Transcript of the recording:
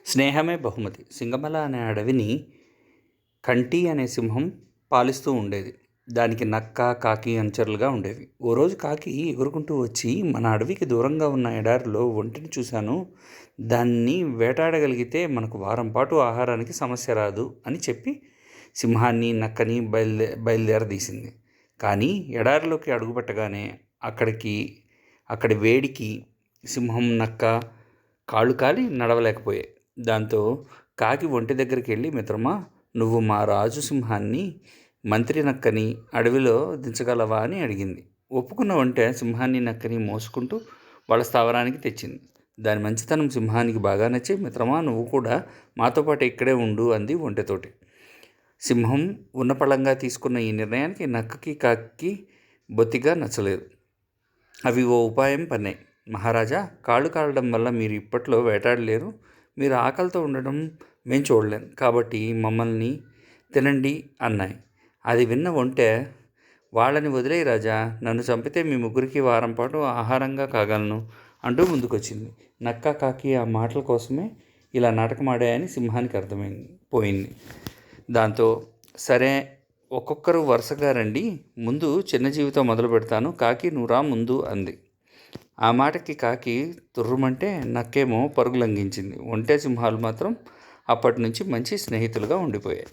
స్నేహమే బహుమతి. సింగమల అనే అడవిని కంటి అనే సింహం పాలిస్తూ ఉండేది. దానికి నక్క, కాకి అనుచరులుగా ఉండేవి. ఓ రోజు కాకి ఎగురుకుంటూ వచ్చి, మన అడవికి దూరంగా ఉన్న ఎడారిలో ఒంటెని చూశాను. దాన్ని వేటాడగలిగితే మనకు వారం పాటు ఆహారానికి సమస్య రాదు అని చెప్పి సింహాన్ని, నక్కని బయలుదేరదీసింది. కానీ ఎడారిలోకి అడుగుపెట్టగానే అక్కడి వేడికి సింహం, నక్క కాళ్ళు కాలి నడవలేకపోయాయి. దాంతో కాకి ఒంటె దగ్గరికి వెళ్ళి, మిత్రమా, నువ్వు మా రాజు సింహాన్ని, మంత్రి నక్కని అడవిలో దించగలవా అని అడిగింది. ఒప్పుకున్న ఒంటె సింహాన్ని, నక్కని మోసుకుంటూ వాళ్ళ స్థావరానికి తెచ్చింది. దాని మంచితనం సింహానికి బాగా నచ్చి, మిత్రమా, నువ్వు కూడా మాతో పాటు ఇక్కడే ఉండు అంది ఒంటెతోటి. సింహం ఉన్నపళంగా తీసుకున్న ఈ నిర్ణయానికి నక్కకి, కాకి బొత్తిగా నచ్చలేదు. అవి ఓ ఉపాయం పన్నాయి. మహారాజా, కాళ్ళు కాలడం వల్ల మీరు ఇప్పట్లో వేటాడలేరు. మీరు ఆకలితో ఉండడం మేము చూడలేం. కాబట్టి మమ్మల్ని తినండి అన్నాయి. అది విన్న ఒంటె, వాళ్ళని వదిలేయి రాజా, నన్ను చంపితే మీ ముగ్గురికి వారం పాటు ఆహారంగా కాగలను అంటూ ముందుకొచ్చింది. నక్క, కాకి ఆ మాటల కోసమే ఇలా నాటకమాడాయని సింహానికి పోయింది. దాంతో సరే, ఒక్కొక్కరు వరుసగా రండి, ముందు చిన్న జీవితో మొదలు పెడతాను, కాకి నువ్వు రా ముందు అంది. ఆ మాటకి కాకి తుర్రుమంటే నక్కేమో పరుగు లంఘించింది. ఒంటె, సింహాలు మాత్రం అప్పటి నుంచి మంచి స్నేహితులుగా ఉండిపోయాయి.